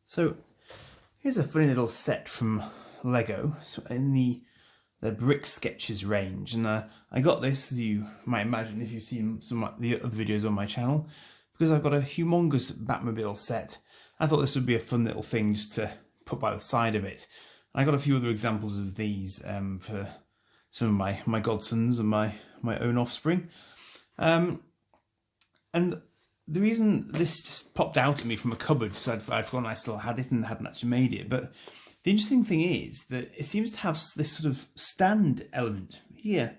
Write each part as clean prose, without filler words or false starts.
So here's a funny little set from Lego in the brick sketches range, and I got this, as you might imagine if you've seen some of the other videos on my channel, because I've got a humongous Batmobile set. I thought this would be a fun little thing just to put by the side of it. I got a few other examples of these for some of my godsons and my own offspring. And the reason this just popped out at me from a cupboard, because I'd forgotten I still had it and hadn't actually made it, but the interesting thing is that it seems to have this sort of stand element here.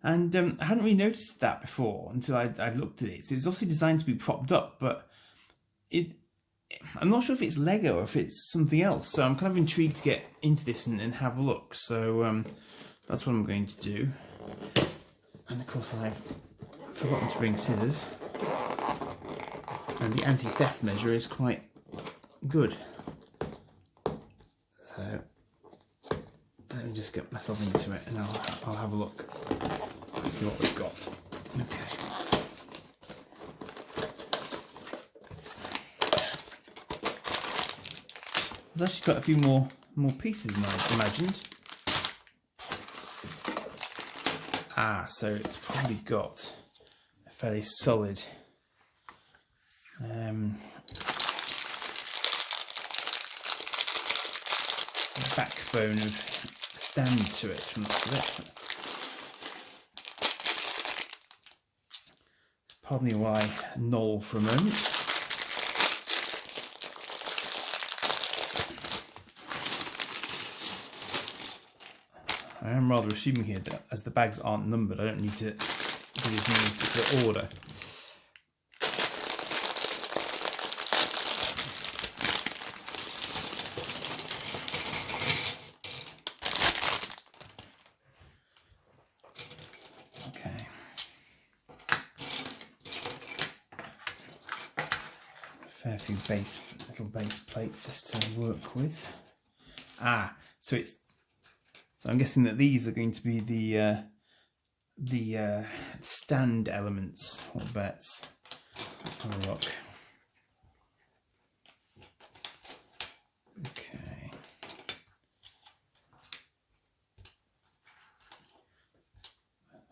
And I hadn't really noticed that before until I'd looked at it. So it's obviously designed to be propped up, but I'm not sure if it's Lego or if it's something else. So I'm kind of intrigued to get into this and have a look. So that's what I'm going to do. And of course I've forgotten to bring scissors. And the anti-theft measure is quite good. So let me just get myself into it and I'll have a look and see what we've got. Okay. There's actually got a few more pieces than I imagined. So it's probably got a fairly solid backbone of stand to it from the looks of it. Pardon me while I knoll for a moment. I am rather assuming here that as the bags aren't numbered, I don't need to do this in any particular order. Okay. A fair few little base plates just to work with. So I'm guessing that these are going to be the stand elements or bets. Let's have a look. Okay.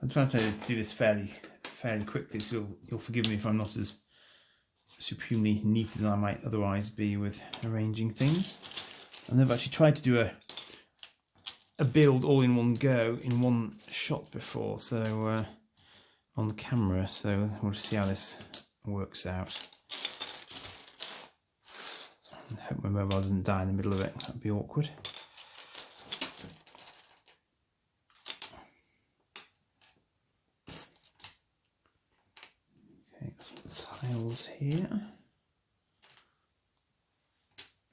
I'm trying to do this fairly quickly, so you'll forgive me if I'm not as supremely neat as I might otherwise be with arranging things. And I've actually tried to do a build all in one go in one shot before, so on the camera, so we'll see how this works out. I hope my mobile doesn't die in the middle of it, that'd be awkward. Okay, got some tiles here.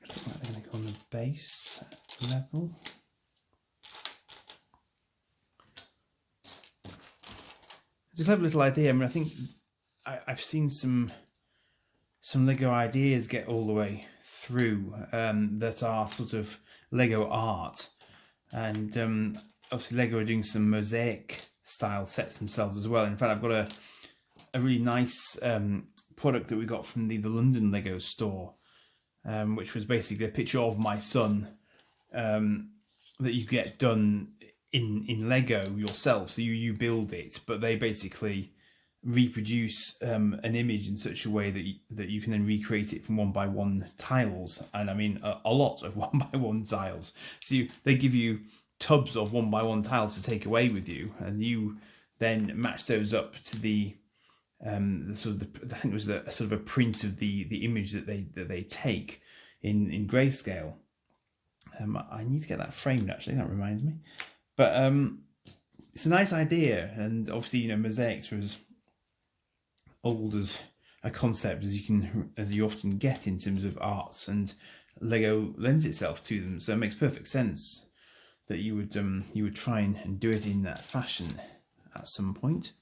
Looks like they're going to go on the base level. It's a clever little idea. I mean, I think I've seen some Lego ideas get all the way through that are sort of Lego art, and obviously Lego are doing some mosaic style sets themselves as well. In fact, I've got a really nice product that we got from the London Lego store, which was basically a picture of my son that you get done in Lego yourself. So you build it, but they basically reproduce an image in such a way that you can then recreate it from 1x1 tiles, and I mean a lot of 1x1 tiles. So they give you tubs of 1x1 tiles to take away with you, and you then match those up to the sort of I think it was a sort of a print of the image that they take in grayscale. I need to get that framed, actually, that reminds me. But it's a nice idea, and obviously, you know, mosaics are as old as a concept as you often get in terms of arts, and Lego lends itself to them. So it makes perfect sense that you would try and do it in that fashion at some point.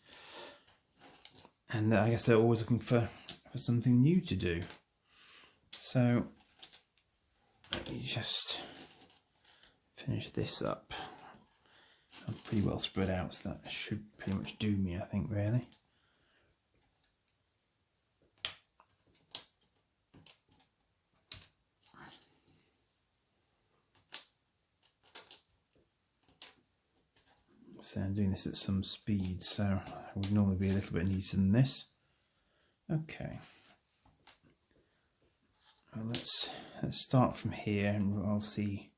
And I guess they're always looking for something new to do. So let me just finish this up. I'm pretty well spread out, so that should pretty much do me, I think, really. So I'm doing this at some speed, so it would normally be a little bit neater than this. Okay. Well, let's start from here, and I'll see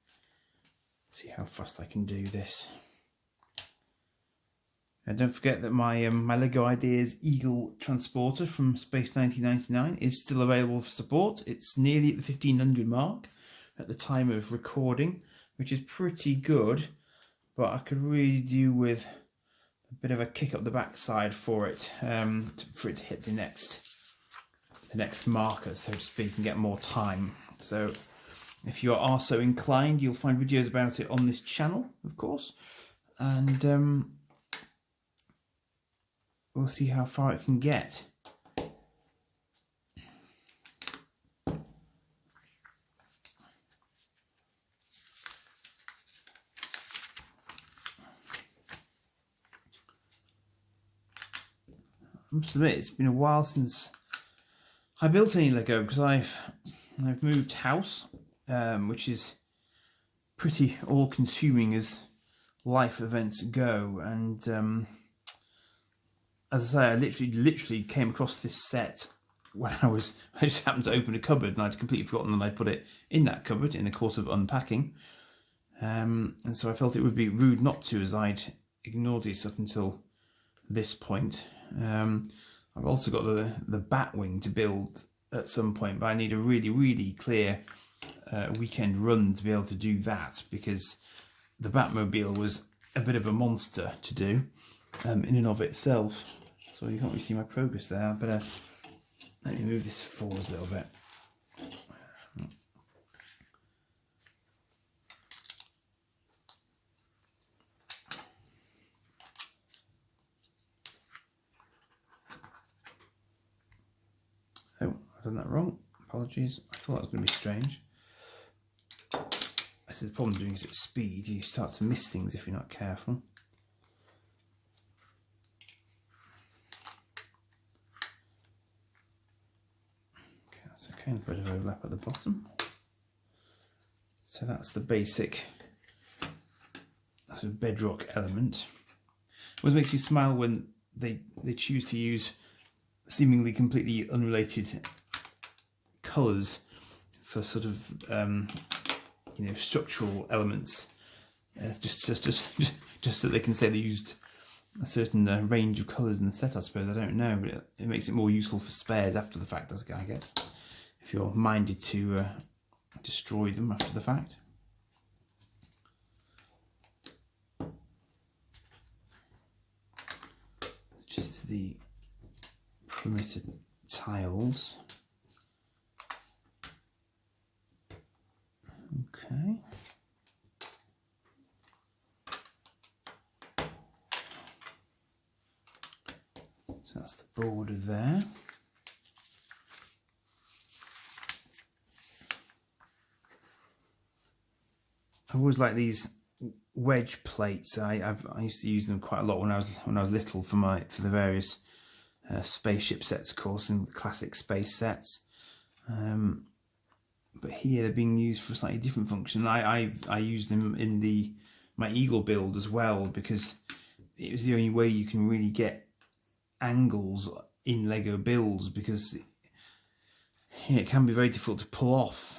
how fast I can do this. And don't forget that my my Lego Ideas Eagle transporter from Space 1999 is still available for support. It's nearly at the 1500 mark at the time of recording, which is pretty good, but I could really do with a bit of a kick up the backside for it to hit the next marker, so to speak, and get more time. So if you are so inclined, you'll find videos about it on this channel, of course, and we'll see how far it can get. I must admit, it's been a while since I built any Lego, because I've moved house, which is pretty all-consuming as life events go, and as I say, I literally came across this set when I just happened to open a cupboard, and I'd completely forgotten that I put it in that cupboard in the course of unpacking, and so I felt it would be rude not to, as I'd ignored it up until this point. I've also got the Batwing to build at some point, but I need a really clear weekend run to be able to do that, because the Batmobile was a bit of a monster to do in and of itself. So you can't really see my progress there. But let me move this forward a little bit. Oh, I've done that wrong. Apologies. I thought that was going to be strange. This is the problem doing it at speed. You start to miss things if you're not careful. Okay, that's okay. A bit of overlap at the bottom. So that's the basic sort of bedrock element. It always makes me smile when they choose to use seemingly completely unrelated colours for sort of you know, structural elements, just so they can say they used a certain range of colours in the set. I suppose, I don't know, but it makes it more useful for spares after the fact, I guess, if you're minded to destroy them after the fact. Just the perimeter tiles. Okay. So that's the border there. I always like these wedge plates. I used to use them quite a lot when I was little for the various spaceship sets, of course, and classic space sets. But here they're being used for a slightly different function. I used them in my Eagle build as well, because it was the only way you can really get angles in Lego builds, because it can be very difficult to pull off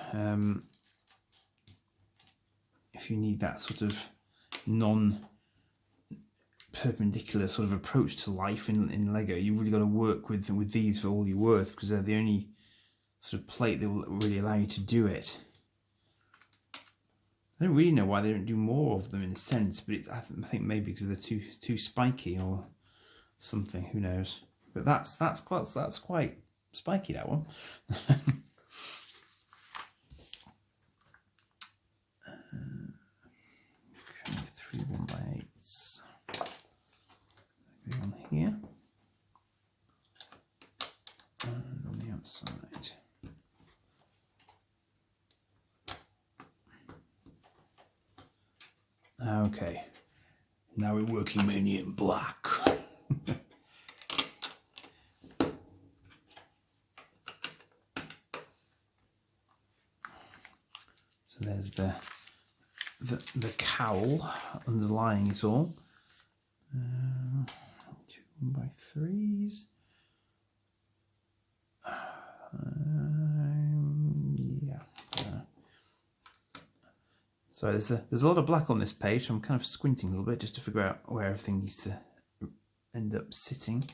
if you need that sort of non-perpendicular sort of approach to life in Lego. You really got to work with these for all you're worth, because they're the only sort of plate that will really allow you to do it. I don't really know why they don't do more of them in a sense, but I think maybe because they're too spiky or something. Who knows? But that's quite spiky, that one. Okay, 3 1x8s. Maybe on here and on the outside. Okay, now we're working mainly in black. So there's the cowl underlying it all. 2 1x3s. Yeah. So there's a lot of black on this page, so I'm kind of squinting a little bit just to figure out where everything needs to end up sitting.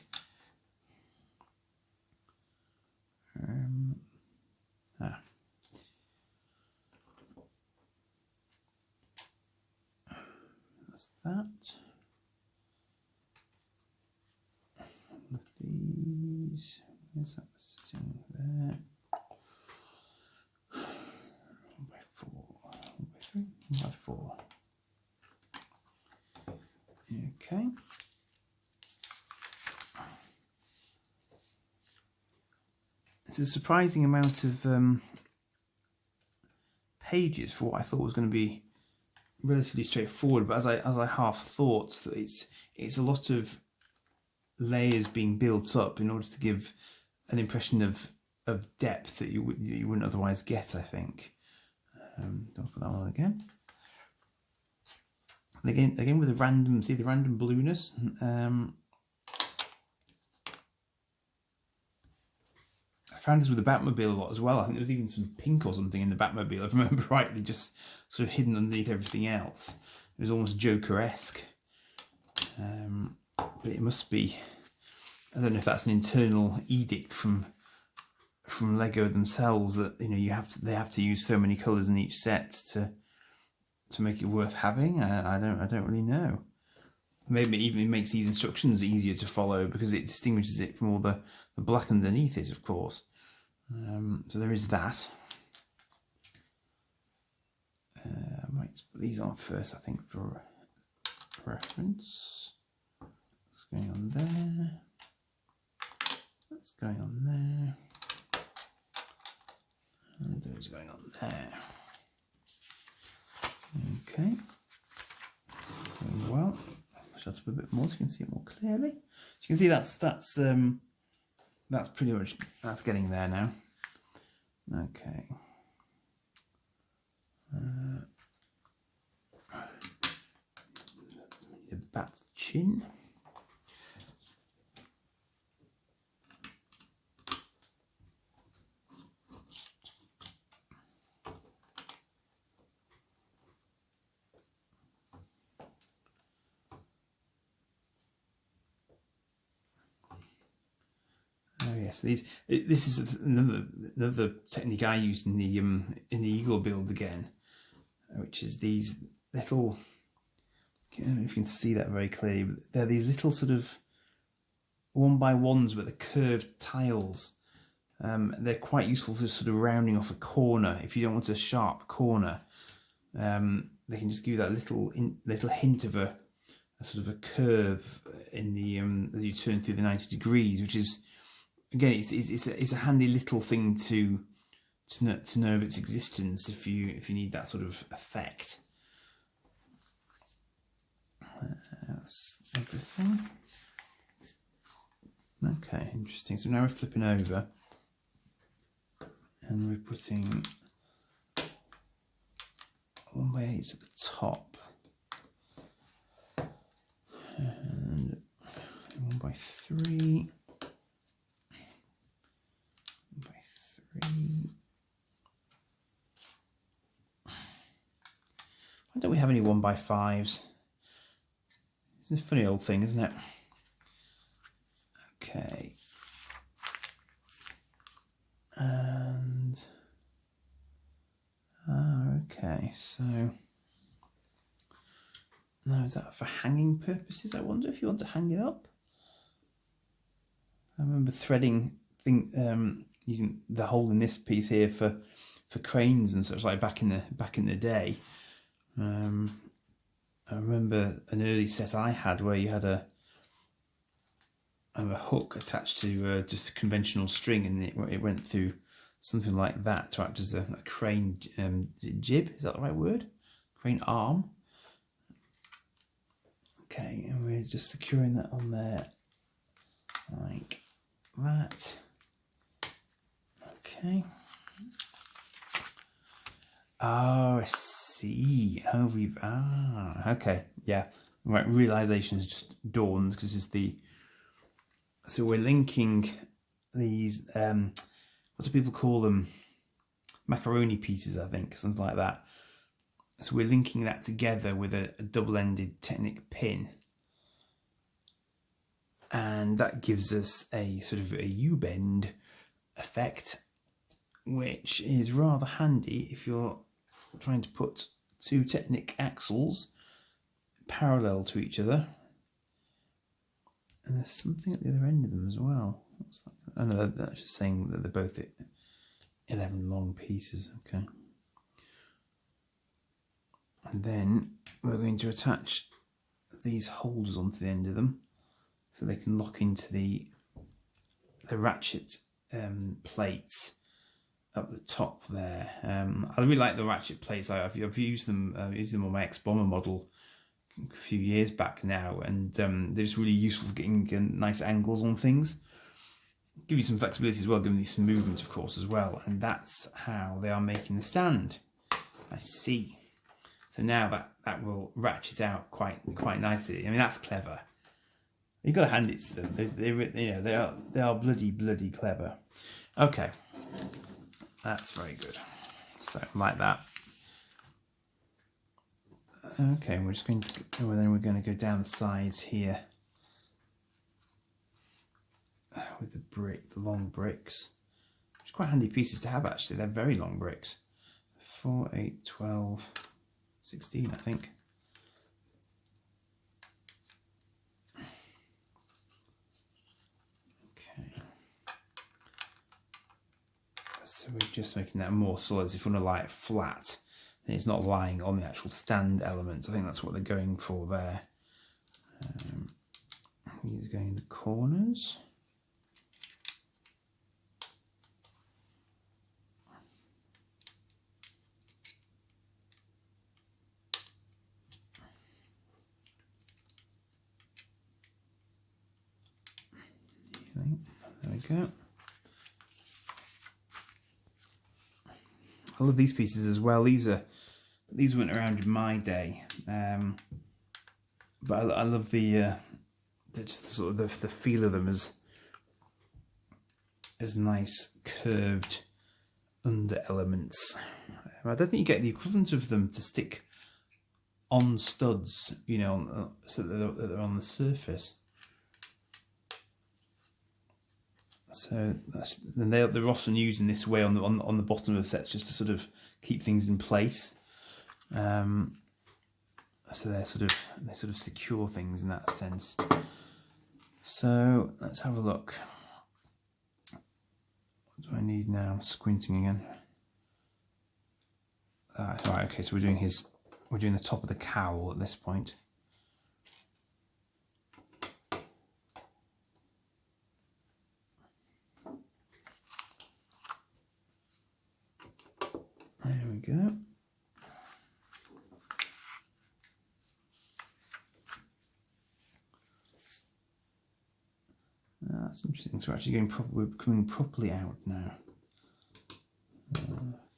That's that. With these, where's that sitting there? 1x4, 1x3, 1x4. Okay. It's a surprising amount of pages for what I thought was going to be relatively straightforward, but as I half thought, that it's a lot of layers being built up in order to give an impression of depth that you wouldn't otherwise get, I think. Don't put that one again. And again with the random, see the random blueness. I found this with the Batmobile a lot as well. I think there was even some pink or something in the Batmobile, if I remember rightly, just sort of hidden underneath everything else. It was almost Joker-esque. But it must be, I don't know if that's an internal edict from Lego themselves, that they have to use so many colours in each set to make it worth having. I don't really know. Maybe it even makes these instructions easier to follow because it distinguishes it from all the black underneath it, of course. So there is that. I might put these on first, I think, for reference. What's going on there? What's going on there? And what's going on there? Okay. Going well. Shut up a bit more so you can see it more clearly. So you can see that's pretty much, that's getting there now. Okay. The bat chin. Yes, this is another technique I used in the Eagle build again, which is these little, I don't know if you can see that very clearly, but they're these little sort of 1x1s but they're curved tiles. They're quite useful for sort of rounding off a corner. If you don't want a sharp corner, they can just give you that little hint of a sort of a curve in the as you turn through the 90 degrees, which is, again, it's a handy little thing to know of its existence if you need that sort of effect. That's everything. Okay, interesting. So now we're flipping over and we're putting 1x8 at the top and 1x3. Why don't we have any 1x5s? It's a funny old thing, isn't it? Okay. And okay, so now is that for hanging purposes? I wonder if you want to hang it up. I remember threading using the hole in this piece here for cranes and such like back in the day. I remember an early set I had where you had a hook attached to just a conventional string, and it went through something like that to act as a crane jib. Is that the right word? Crane arm. Okay, and we're just securing that on there like that. Okay. Oh, I see. Oh, okay. Yeah, Right, realization has just dawned because this is the. So we're linking these. What do people call them? Macaroni pieces, I think, something like that. So we're linking that together with a double-ended Technic pin. And that gives us a sort of a U-bend effect, which is rather handy if you're trying to put two Technic axles parallel to each other. And there's something at the other end of them as well. What's that? Oh no, that's just saying that they're both 11 long pieces. Okay. And then we're going to attach these holders onto the end of them so they can lock into the ratchet plates up the top there. I really like the ratchet plates. I've used them. Used them on my ex-bomber model a few years back now, and they're just really useful for getting nice angles on things. Give you some flexibility as well, giving you some movement, of course, as well. And that's how they are making the stand. I see. So now that will ratchet out quite nicely. I mean, that's clever. You've got to hand it to them. They are bloody clever. Okay, that's very good. So like that. Okay, we're just going to then we're going to go down the sides here with the long bricks. Which are quite handy pieces to have actually. They're very long bricks. 4, 8, 12, 16, I think. Okay. So we're just making that more solid. If you want to lie it flat, and it's not lying on the actual stand elements. I think that's what they're going for there. He's going in the corners. There we go. I love these pieces as well. These weren't around in my day, but I love the sort of the feel of them as nice curved under elements. I don't think you get the equivalent of them to stick on studs, you know, so that they're on the surface. So they're often used in this way on the bottom of sets just to sort of keep things in place. So they sort of secure things in that sense. So let's have a look. What do I need now? I'm squinting again. Right, okay, so we're doing the top of the cowl at this point. There we go. That's interesting. So we're actually we're coming properly out now.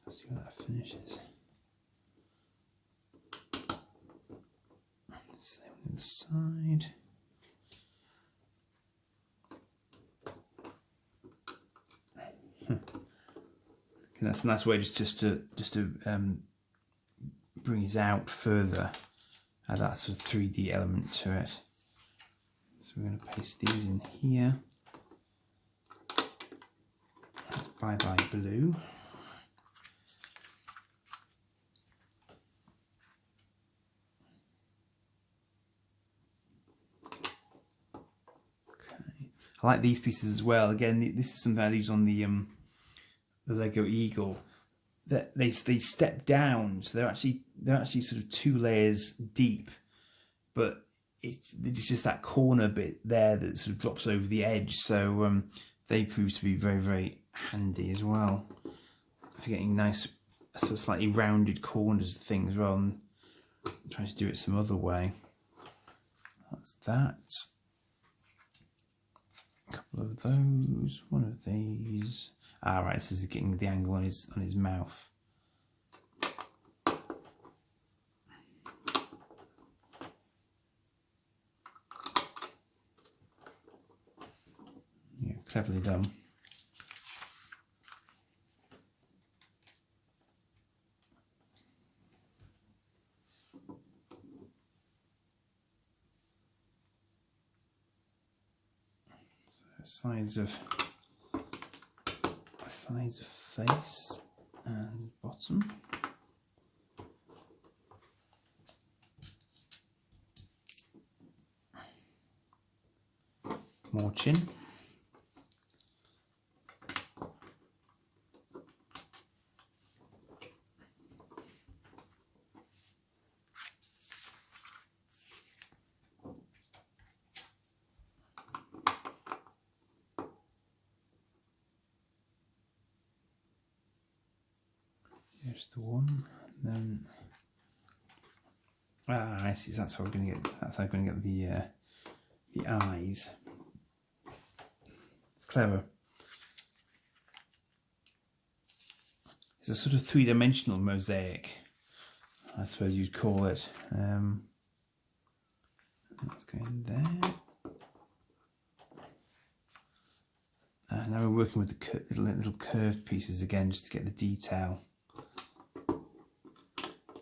Let's see how that finishes. Same on the side. Okay, that's a nice way just to bring it out further. Add that sort of 3D element to it. So we're going to paste these in here. Bye bye blue. Okay, I like these pieces as well. Again, this is something I use on the Lego Eagle. That they step down, so they're actually sort of 2 layers deep, but it's just that corner bit there that sort of drops over the edge. So they prove to be very handy as well for getting nice sort of slightly rounded corners of things rather than trying to do it some other way. That's that. A couple of those, one of these. Ah, right, this is getting the angle on his mouth. Cleverly done. Sides of face and bottom. More chin. Here's the one, and then I see. That's how we're going to get. That's how we're going to get the eyes. It's clever. It's a sort of three-dimensional mosaic, I suppose you'd call it. Let's go in there. Now we're working with the little curved pieces again, just to get the detail.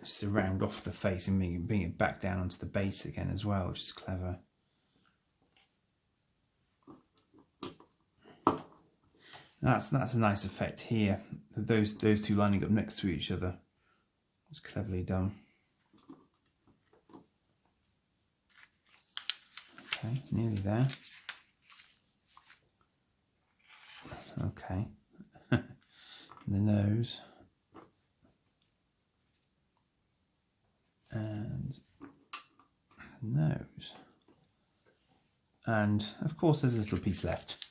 Just to round off the face and bring it back down onto the base again as well, which is clever. That's a nice effect here. Those two lining up next to each other. It's cleverly done. Okay, nearly there. Okay. And the nose. And nose. And of course there's a little piece left.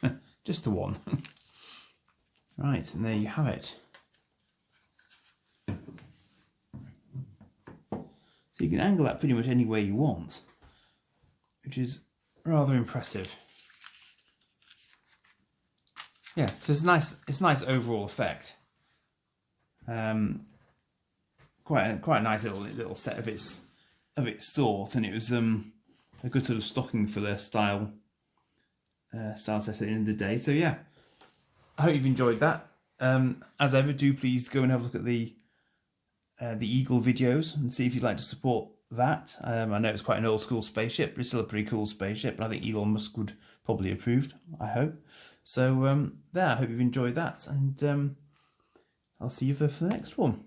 Just the one. Right, and there you have it. So you can angle that pretty much any way you want, which is rather impressive. Yeah, so it's a nice overall effect. Quite a nice little set of its sort, and it was a good sort of stocking filler style set at the end of the day. So yeah, I hope you've enjoyed that. As ever, do please go and have a look at the Eagle videos and see if you'd like to support that. I know it's quite an old school spaceship, but it's still a pretty cool spaceship, and I think Elon Musk would probably approve, I hope. So there, I hope you've enjoyed that, and I'll see you for the next one.